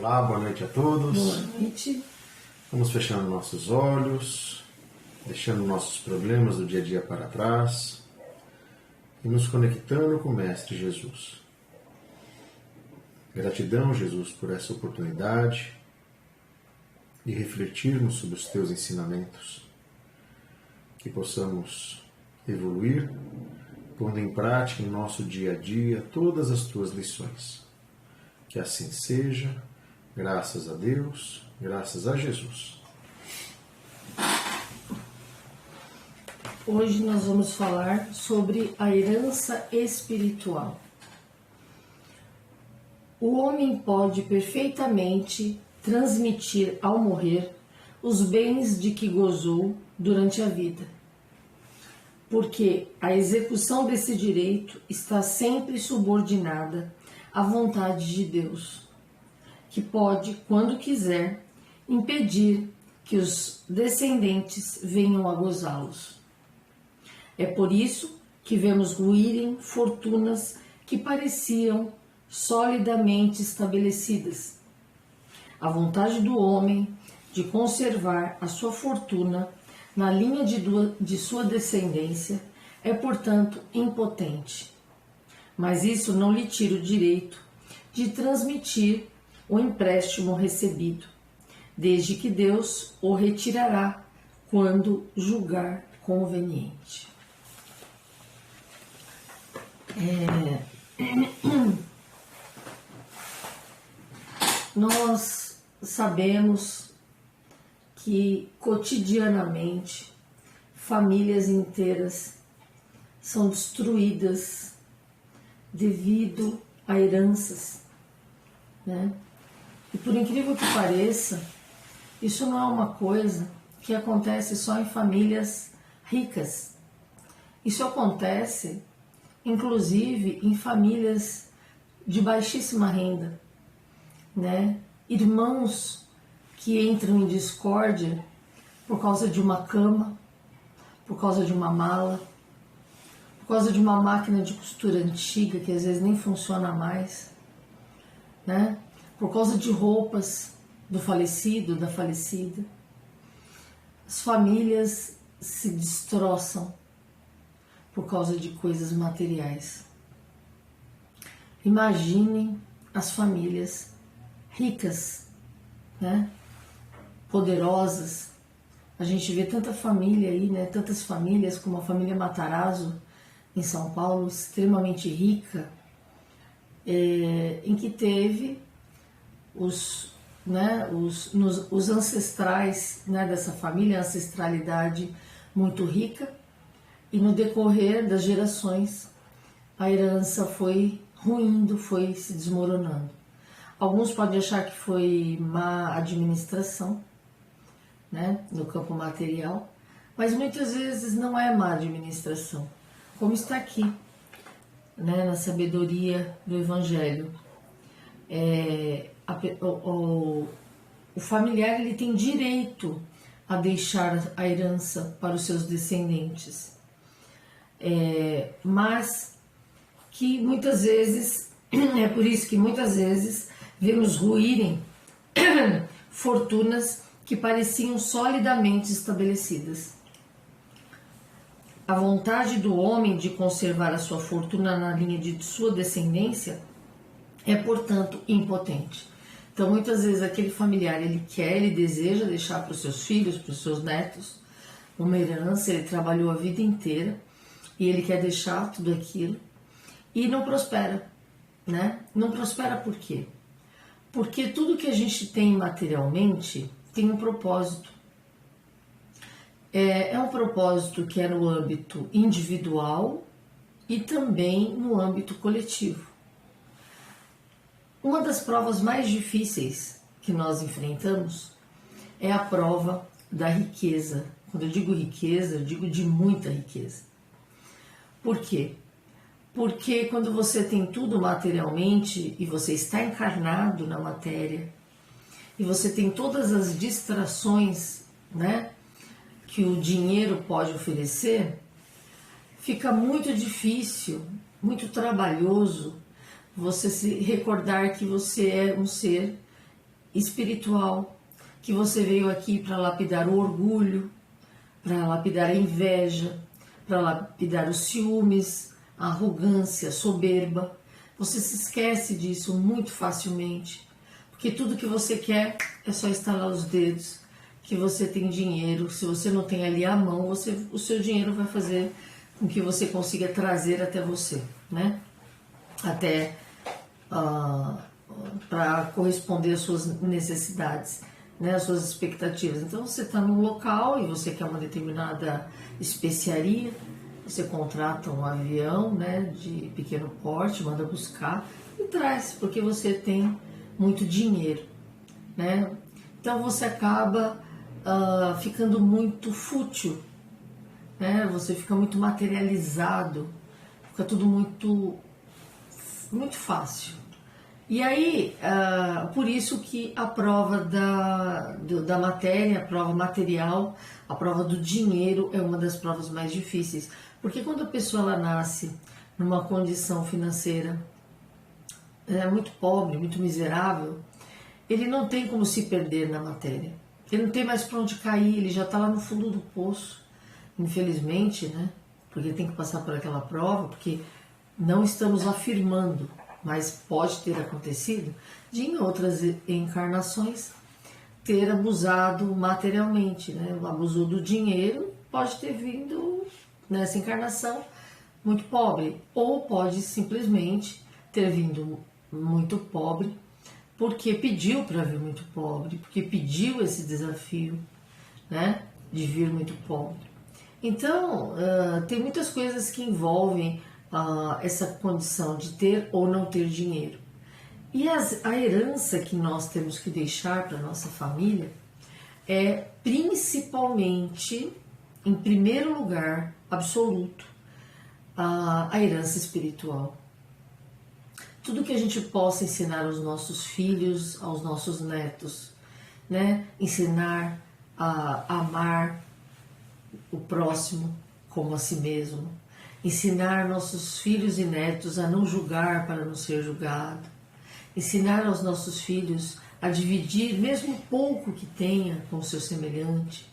Olá, boa noite a todos. Boa noite. Vamos fechando nossos olhos, deixando nossos problemas do dia a dia para trás e nos conectando com o Mestre Jesus. Gratidão, Jesus, por essa oportunidade de refletirmos sobre os Teus ensinamentos, que possamos evoluir, pondo em prática em nosso dia a dia todas as Tuas lições. Que assim seja, graças a Deus, graças a Jesus. Hoje nós vamos falar sobre a herança espiritual. O homem pode perfeitamente transmitir ao morrer os bens de que gozou durante a vida, porque a execução desse direito está sempre subordinada à vontade de Deus, que pode, quando quiser, impedir que os descendentes venham a gozá-los. É por isso que vemos ruírem fortunas que pareciam solidamente estabelecidas. A vontade do homem de conservar a sua fortuna na linha de sua descendência é, portanto, impotente. Mas isso não lhe tira o direito de transmitir o empréstimo recebido, desde que Deus o retirará quando julgar conveniente. Nós sabemos que cotidianamente famílias inteiras são destruídas devido a heranças, né? E por incrível que pareça, isso não é uma coisa que acontece só em famílias ricas. Isso acontece, inclusive, em famílias de baixíssima renda, né? Irmãos que entram em discórdia por causa de uma cama, por causa de uma mala, por causa de uma máquina de costura antiga que às vezes nem funciona mais, né? Por causa de roupas do falecido, da falecida. As famílias se destroçam por causa de coisas materiais. Imaginem as famílias ricas, né? Poderosas. A gente vê tanta família aí, né? Tantas famílias, como a família Matarazzo em São Paulo, extremamente rica, em que teve os ancestrais, né, dessa família, a ancestralidade muito rica, e no decorrer das gerações a herança foi ruindo, foi se desmoronando. Alguns podem achar que foi má administração, né, no campo material, mas muitas vezes não é má administração, como está aqui, né, na sabedoria do Evangelho. O familiar, ele tem direito a deixar a herança para os seus descendentes, mas que muitas vezes, é por isso que muitas vezes vemos ruírem fortunas que pareciam solidamente estabelecidas. A vontade do homem de conservar a sua fortuna na linha de sua descendência é, portanto, impotente. Então, muitas vezes, aquele familiar, ele deseja deixar para os seus filhos, para os seus netos, uma herança, ele trabalhou a vida inteira e ele quer deixar tudo aquilo e não prospera, né? Não prospera por quê? Porque tudo que a gente tem materialmente tem um propósito. É um propósito que é no âmbito individual e também no âmbito coletivo. Uma das provas mais difíceis que nós enfrentamos é a prova da riqueza. Quando eu digo riqueza, eu digo de muita riqueza. Por quê? Porque quando você tem tudo materialmente e você está encarnado na matéria e você tem todas as distrações, né, que o dinheiro pode oferecer, fica muito difícil, muito trabalhoso você se recordar que você é um ser espiritual, que você veio aqui para lapidar o orgulho, para lapidar a inveja, para lapidar os ciúmes, a arrogância, a soberba. Você se esquece disso muito facilmente, porque tudo que você quer é só estalar os dedos, que você tem dinheiro. Se você não tem ali à mão, o seu dinheiro vai fazer com que você consiga trazer até você, né? Até para corresponder às suas necessidades, né, as suas expectativas. Então você está num local e você quer uma determinada especiaria, você contrata um avião, né, de pequeno porte, manda buscar e traz, porque você tem muito dinheiro, né? Então você acaba ficando muito fútil, né? Você fica muito materializado, fica tudo muito fácil. E aí, por isso que a prova da matéria, a prova material, a prova do dinheiro é uma das provas mais difíceis. Porque quando a pessoa ela nasce numa condição financeira muito pobre, muito miserável, ele não tem como se perder na matéria. Ele não tem mais para onde cair, ele já está lá no fundo do poço, infelizmente, né? Porque tem que passar por aquela prova, porque não estamos afirmando, mas pode ter acontecido de em outras encarnações ter abusado materialmente, né? Abusou do dinheiro, pode ter vindo nessa encarnação muito pobre, ou pode simplesmente ter vindo muito pobre porque pediu para vir muito pobre, porque pediu esse desafio, né, de vir muito pobre. Então, tem muitas coisas que envolvem essa condição de ter ou não ter dinheiro. E a herança que nós temos que deixar para a nossa família é principalmente, em primeiro lugar, absoluto, a herança espiritual. Tudo que a gente possa ensinar aos nossos filhos, aos nossos netos, né? Ensinar a amar o próximo como a si mesmo, ensinar nossos filhos e netos a não julgar para não ser julgado, ensinar aos nossos filhos a dividir, mesmo o pouco que tenha, com o seu semelhante,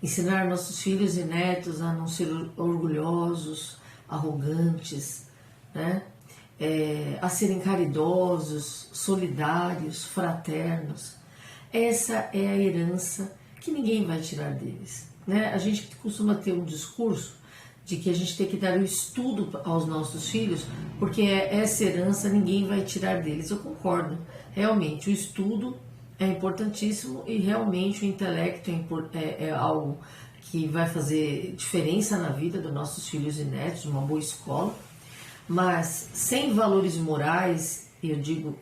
ensinar nossos filhos e netos a não ser orgulhosos, arrogantes, né? A serem caridosos, solidários, fraternos. Essa é a herança que ninguém vai tirar deles, né? A gente costuma ter um discurso de que a gente tem que dar o estudo aos nossos filhos, porque essa herança ninguém vai tirar deles. Eu concordo, realmente, o estudo é importantíssimo e realmente o intelecto é algo que vai fazer diferença na vida dos nossos filhos e netos, uma boa escola, mas sem valores morais, eu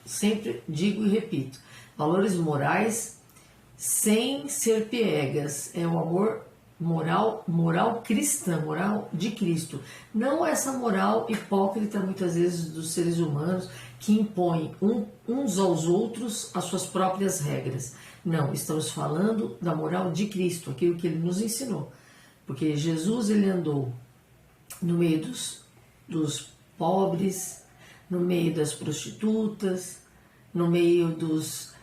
sempre digo e repito, valores morais sem ser piegas, é o amor moral cristã, moral de Cristo. Não essa moral hipócrita, muitas vezes, dos seres humanos, que impõem uns aos outros as suas próprias regras. Não, estamos falando da moral de Cristo, aquilo que ele nos ensinou. Porque Jesus, ele andou no meio dos pobres, no meio das prostitutas, no meio dos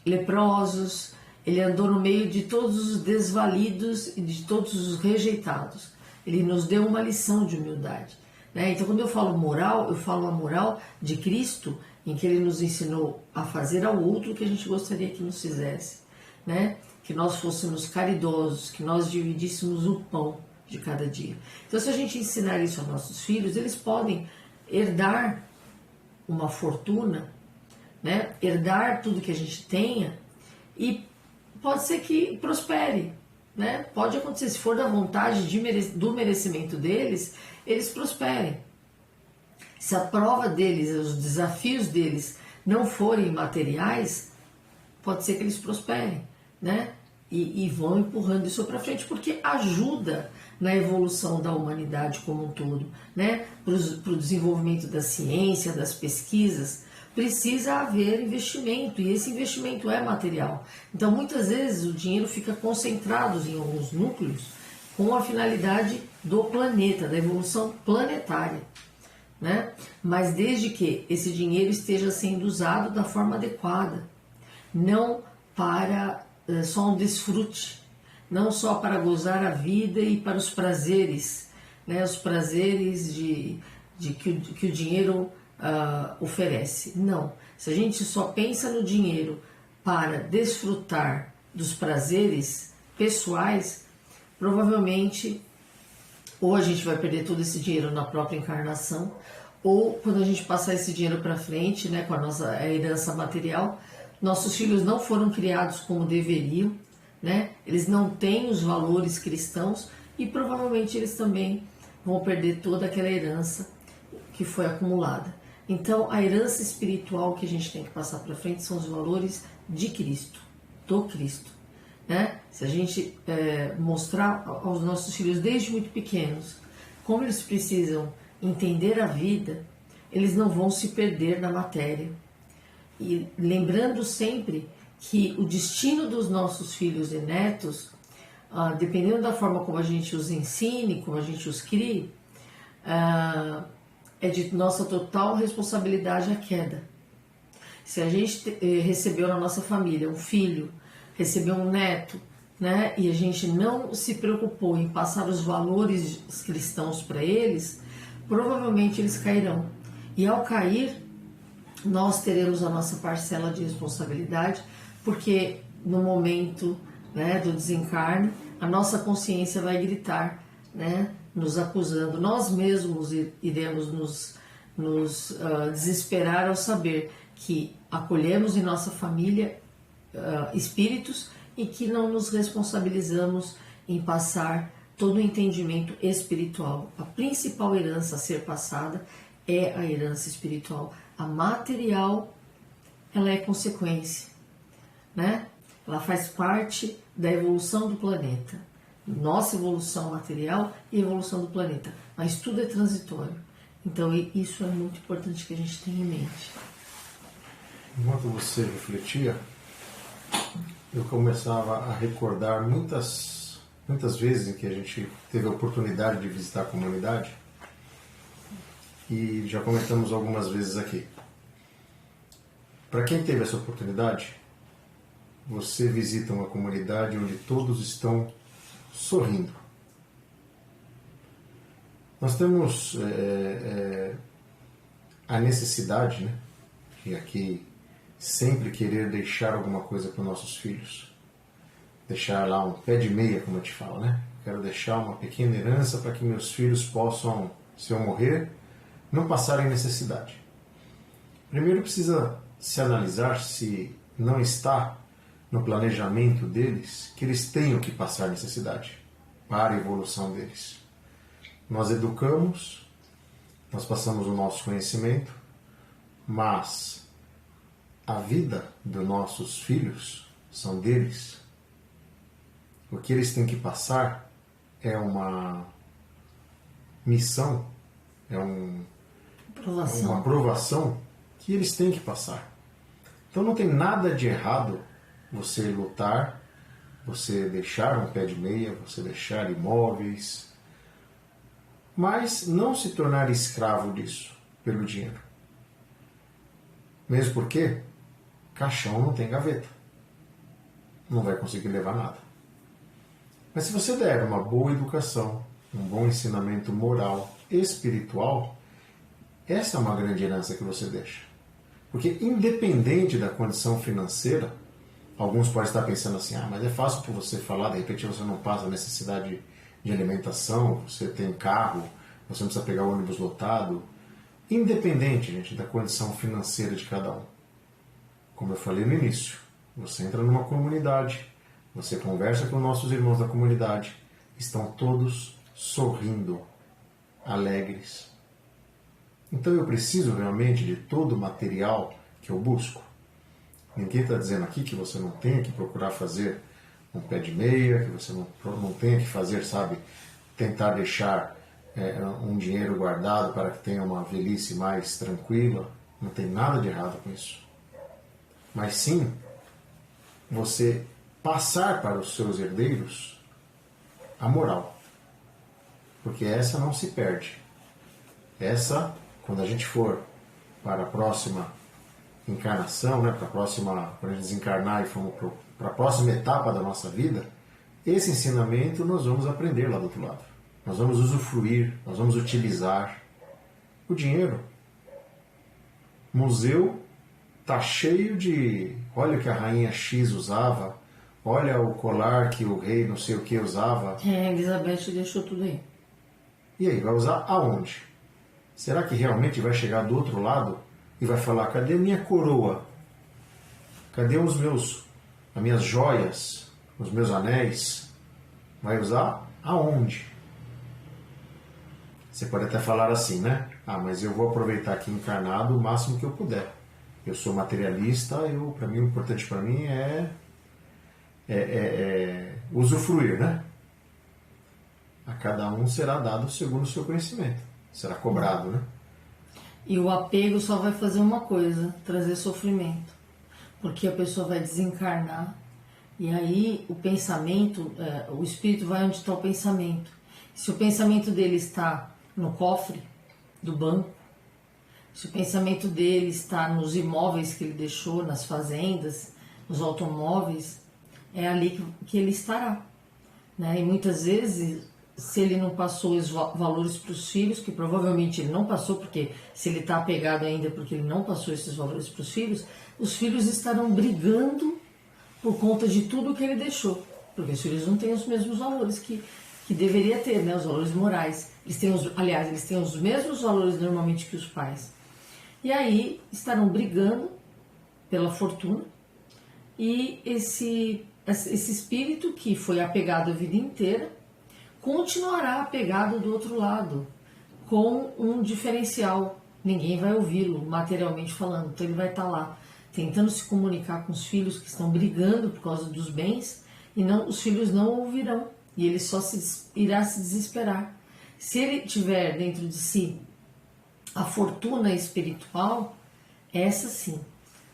leprosos, ele andou no meio de todos os desvalidos e de todos os rejeitados. Ele nos deu uma lição de humildade, né? Então, quando eu falo moral, eu falo a moral de Cristo, em que ele nos ensinou a fazer ao outro o que a gente gostaria que nos fizesse, né? Que nós fôssemos caridosos, que nós dividíssemos o pão de cada dia. Então, se a gente ensinar isso aos nossos filhos, eles podem herdar uma fortuna, né? Herdar tudo que a gente tenha e pode ser que prospere, né? Pode acontecer, se for da vontade do merecimento deles, eles prosperem. Se a prova deles, os desafios deles não forem materiais, pode ser que eles prosperem, né? E vão empurrando isso para frente, porque ajuda na evolução da humanidade como um todo, né? Para o desenvolvimento da ciência, das pesquisas, precisa haver investimento, e esse investimento é material. Então, muitas vezes, o dinheiro fica concentrado em alguns núcleos com a finalidade do planeta, da evolução planetária. né? Mas desde que esse dinheiro esteja sendo usado da forma adequada, não para só um desfrute, não só para gozar a vida e para os prazeres, né? Os prazeres que o dinheiro oferece. Não. Se a gente só pensa no dinheiro para desfrutar dos prazeres pessoais, provavelmente ou a gente vai perder todo esse dinheiro na própria encarnação, ou quando a gente passar esse dinheiro para frente, né, com a nossa herança material, nossos filhos não foram criados como deveriam, né? Eles não têm os valores cristãos e provavelmente eles também vão perder toda aquela herança que foi acumulada. Então, a herança espiritual que a gente tem que passar para frente são os valores de Cristo, do Cristo. Né? Se a gente mostrar aos nossos filhos desde muito pequenos como eles precisam entender a vida, eles não vão se perder na matéria. E lembrando sempre que o destino dos nossos filhos e netos, dependendo da forma como a gente os ensine, como a gente os crie, é de nossa total responsabilidade a queda. Se a gente recebeu na nossa família um filho, recebeu um neto, né, e a gente não se preocupou em passar os valores cristãos para eles, provavelmente eles cairão. E ao cair, nós teremos a nossa parcela de responsabilidade, porque no momento, né, do desencarne, a nossa consciência vai gritar, né, nos acusando. Nós mesmos iremos nos desesperar ao saber que acolhemos em nossa família espíritos e que não nos responsabilizamos em passar todo o entendimento espiritual. A principal herança a ser passada é a herança espiritual. A material, ela é consequência, né? Ela faz parte da evolução do planeta. Nossa evolução material e evolução do planeta. Mas tudo é transitório. Então isso é muito importante que a gente tenha em mente. Enquanto você refletia, eu começava a recordar muitas vezes em que a gente teve a oportunidade de visitar a comunidade, e já comentamos algumas vezes aqui. Para quem teve essa oportunidade, você visita uma comunidade onde todos estão sorrindo. Nós temos a necessidade, né, de aqui sempre querer deixar alguma coisa para os nossos filhos. Deixar lá um pé de meia, como eu te falo, né? Quero deixar uma pequena herança para que meus filhos possam, se eu morrer, não passarem necessidade. Primeiro precisa se analisar se não está no planejamento deles que eles tenham que passar necessidade para a evolução deles. Nós educamos, nós passamos o nosso conhecimento, mas a vida dos nossos filhos são deles. O que eles têm que passar é uma missão, uma aprovação que eles têm que passar. Então não tem nada de errado você lutar, você deixar um pé de meia, você deixar imóveis, mas não se tornar escravo disso, pelo dinheiro. Mesmo porque caixão não tem gaveta. Não vai conseguir levar nada. Mas se você der uma boa educação, um bom ensinamento moral, espiritual, essa é uma grande herança que você deixa. Porque independente da condição financeira, alguns podem estar pensando assim, mas é fácil para você falar, de repente você não passa necessidade de alimentação, você tem carro, você não precisa pegar o ônibus lotado. Independente, gente, da condição financeira de cada um. Como eu falei no início, você entra numa comunidade, você conversa com nossos irmãos da comunidade, estão todos sorrindo, alegres. Então eu preciso realmente de todo o material que eu busco. Ninguém está dizendo aqui que você não tenha que procurar fazer um pé de meia, que você não tenha que fazer, tentar deixar um dinheiro guardado para que tenha uma velhice mais tranquila. Não tem nada de errado com isso. Mas sim, você passar para os seus herdeiros a moral. Porque essa não se perde. Essa quando a gente for para a próxima encarnação, né, para a gente desencarnar e formos para a próxima etapa da nossa vida, esse ensinamento nós vamos aprender lá do outro lado. Nós vamos usufruir, nós vamos utilizar o dinheiro. O museu está cheio de... Olha o que a rainha X usava, olha o colar que o rei não sei o que usava. A Elizabeth deixou tudo aí. E aí, vai usar aonde? Será que realmente vai chegar do outro lado e vai falar, cadê minha coroa? Cadê as minhas joias, os meus anéis? Vai usar aonde? Você pode até falar assim, né? Mas eu vou aproveitar aqui encarnado o máximo que eu puder. Eu sou materialista, para mim, o importante para mim é usufruir, né? A cada um será dado segundo o seu conhecimento. Será cobrado, né? E o apego só vai fazer uma coisa, trazer sofrimento. Porque a pessoa vai desencarnar e aí o pensamento, o espírito vai onde está o pensamento. Se o pensamento dele está no cofre do banco, se o pensamento dele está nos imóveis que ele deixou, nas fazendas, nos automóveis, é ali que ele estará. Né? E muitas vezes, se ele não passou os valores para os filhos, que provavelmente ele não passou, porque se ele está apegado ainda porque ele não passou esses valores para os filhos estarão brigando por conta de tudo que ele deixou. Porque os filhos não têm os mesmos valores que deveria ter, né? Os valores morais. Eles têm os mesmos valores normalmente que os pais. E aí estarão brigando pela fortuna e esse espírito que foi apegado a vida inteira continuará apegado do outro lado, com um diferencial. Ninguém vai ouvi-lo, materialmente falando. Então ele vai estar lá, tentando se comunicar com os filhos que estão brigando por causa dos bens, e os filhos não ouvirão, e ele só irá se desesperar. Se ele tiver dentro de si a fortuna espiritual, essa sim,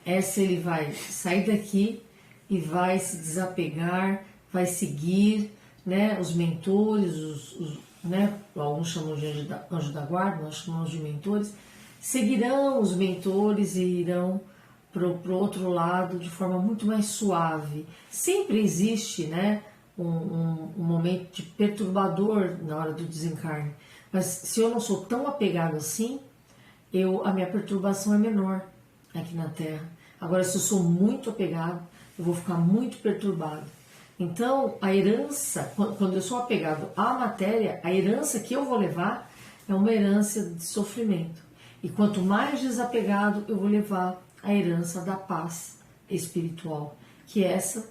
essa ele vai sair daqui e vai se desapegar, vai seguir, né, os mentores, né, alguns chamam de anjo da guarda, nós chamamos de mentores, seguirão os mentores e irão para o outro lado de forma muito mais suave. Sempre existe, né, um momento de perturbador na hora do desencarne, mas se eu não sou tão apegado assim, a minha perturbação é menor aqui na Terra. Agora, se eu sou muito apegado, eu vou ficar muito perturbado. Então, a herança, quando eu sou apegado à matéria, a herança que eu vou levar é uma herança de sofrimento. E quanto mais desapegado, eu vou levar a herança da paz espiritual, que essa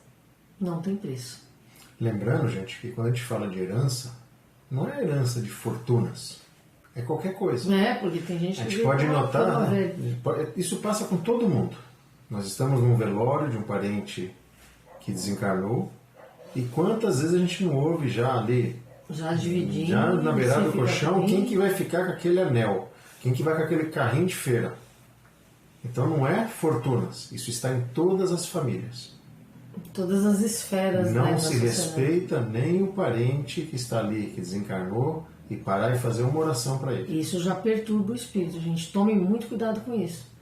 não tem preço. Lembrando, gente, que quando a gente fala de herança, não é herança de fortunas, é qualquer coisa. Porque tem gente que... A gente pode notar, né? Isso passa com todo mundo. Nós estamos num velório de um parente que desencarnou, e quantas vezes a gente não ouve já ali, dividindo, já na beirada do colchão, quem que vai ficar com aquele anel, quem que vai com aquele carrinho de feira. Então não é fortunas, isso está em todas as famílias. Todas as esferas. Não se respeita nem o parente que está ali, que desencarnou, e parar e fazer uma oração para ele. Isso já perturba o espírito, gente. Tome muito cuidado com isso.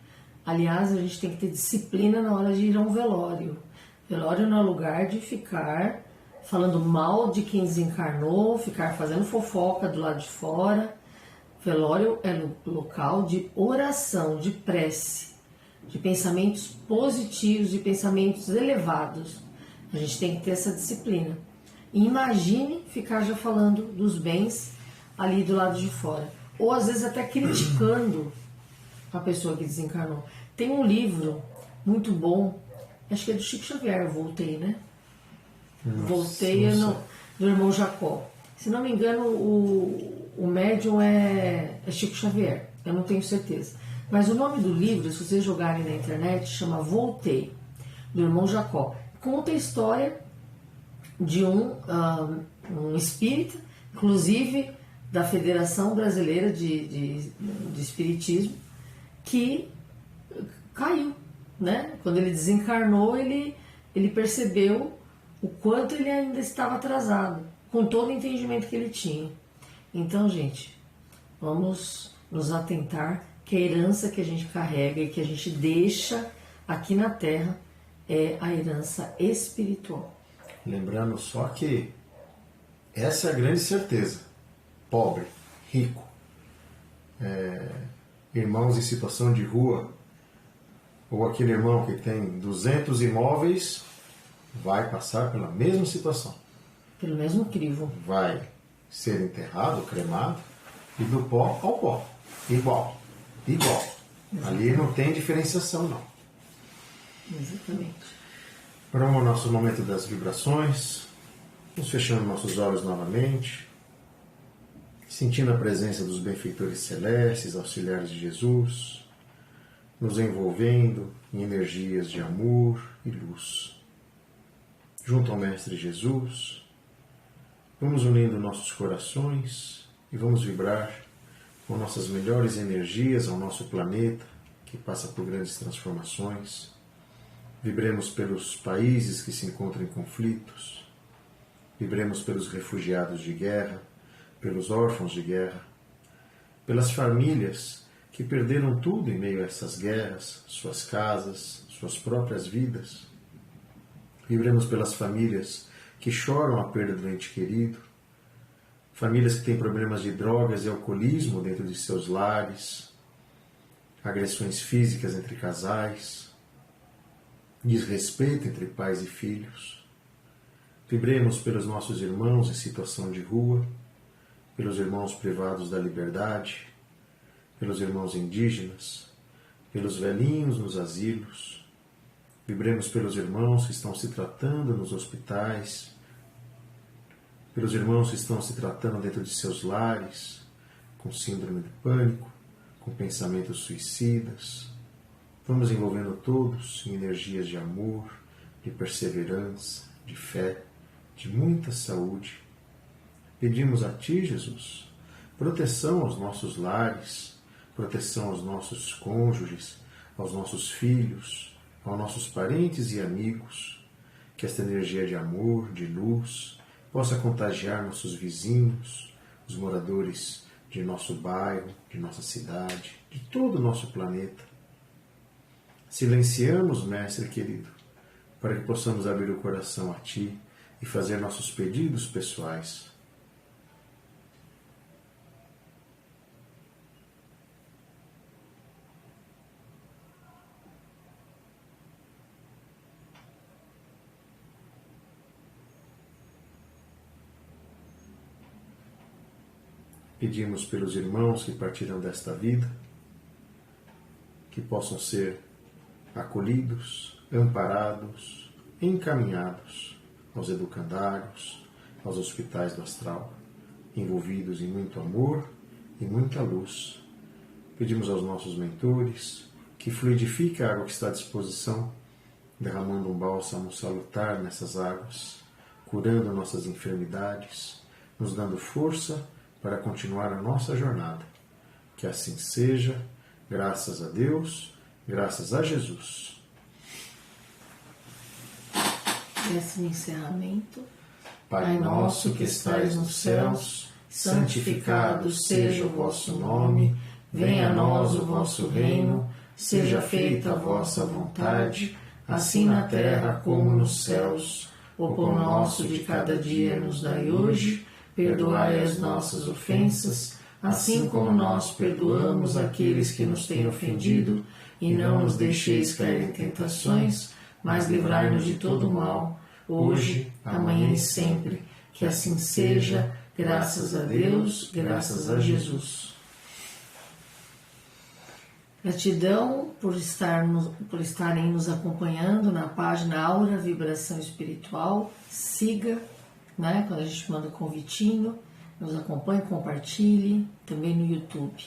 Aliás, a gente tem que ter disciplina na hora de ir a um velório. Velório não é lugar de ficar falando mal de quem desencarnou, ficar fazendo fofoca do lado de fora. Velório é local de oração, de prece, de pensamentos positivos, de pensamentos elevados. A gente tem que ter essa disciplina. E imagine ficar já falando dos bens ali do lado de fora. Ou às vezes até criticando a pessoa que desencarnou. Tem um livro muito bom, acho que é do Chico Xavier, Voltei, né? Voltei do irmão Jacó. Se não me engano, o médium é Chico Xavier, eu não tenho certeza. Mas o nome do livro, se vocês jogarem na internet, chama Voltei, do irmão Jacó. Conta a história de um espírita, inclusive da Federação Brasileira de Espiritismo, que caiu, né? Quando ele desencarnou, ele percebeu o quanto ele ainda estava atrasado, com todo o entendimento que ele tinha. Então, gente, vamos nos atentar que a herança que a gente carrega e que a gente deixa aqui na Terra é a herança espiritual. Lembrando só que essa é a grande certeza. Pobre, rico, irmãos em situação de rua, ou aquele irmão que tem 200 imóveis, vai passar pela mesma situação. Pelo mesmo crivo. Vai ser enterrado, cremado, e do pó ao pó. Igual. Exatamente. Ali não tem diferenciação, não. Exatamente. Para o nosso momento das vibrações, nos fechando nossos olhos novamente, sentindo a presença dos benfeitores celestes, auxiliares de Jesus, nos envolvendo em energias de amor e luz. Junto ao Mestre Jesus, vamos unindo nossos corações e vamos vibrar com nossas melhores energias ao nosso planeta, que passa por grandes transformações. Vibremos pelos países que se encontram em conflitos, vibremos pelos refugiados de guerra, pelos órfãos de guerra, pelas famílias que perderam tudo em meio a essas guerras, suas casas, suas próprias vidas. Vibremos pelas famílias que choram a perda do ente querido, famílias que têm problemas de drogas e alcoolismo dentro de seus lares, agressões físicas entre casais, desrespeito entre pais e filhos. Vibremos pelos nossos irmãos em situação de rua, pelos irmãos privados da liberdade, pelos irmãos indígenas, pelos velhinhos nos asilos. Vibremos pelos irmãos que estão se tratando nos hospitais, pelos irmãos que estão se tratando dentro de seus lares, com síndrome de pânico, com pensamentos suicidas. Vamos envolvendo todos em energias de amor, de perseverança, de fé, de muita saúde. Pedimos a Ti, Jesus, proteção aos nossos lares, proteção aos nossos cônjuges, aos nossos filhos, aos nossos parentes e amigos, que esta energia de amor, de luz, possa contagiar nossos vizinhos, os moradores de nosso bairro, de nossa cidade, de todo o nosso planeta. Silenciamos, Mestre querido, para que possamos abrir o coração a Ti e fazer nossos pedidos pessoais. Pedimos pelos irmãos que partiram desta vida, que possam ser acolhidos, amparados, encaminhados aos educandários, aos hospitais do astral, envolvidos em muito amor e muita luz. Pedimos aos nossos mentores que fluidifique a água que está à disposição, derramando um bálsamo salutar nessas águas, curando nossas enfermidades, nos dando força para continuar a nossa jornada. Que assim seja, graças a Deus, graças a Jesus. Nesse encerramento, Pai nosso que estais nos céus, santificado seja o vosso nome, venha a nós o vosso reino, seja feita a vossa vontade, assim na terra como nos céus. O pão nosso de cada dia nos dai hoje, perdoai as nossas ofensas, assim como nós perdoamos aqueles que nos têm ofendido, e não nos deixeis cair em tentações, mas livrai-nos de todo o mal, hoje, amanhã e sempre. Que assim seja, graças a Deus, graças a Jesus. Gratidão por estarem nos acompanhando na página Aura Vibração Espiritual. Siga, né, quando a gente manda o convitinho, nos acompanhe, compartilhe, também no YouTube.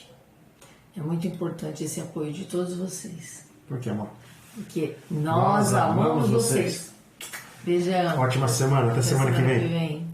É muito importante esse apoio de todos vocês. Por que, amor? Porque nós amamos vocês. Beijão. Ótima semana, até semana que vem.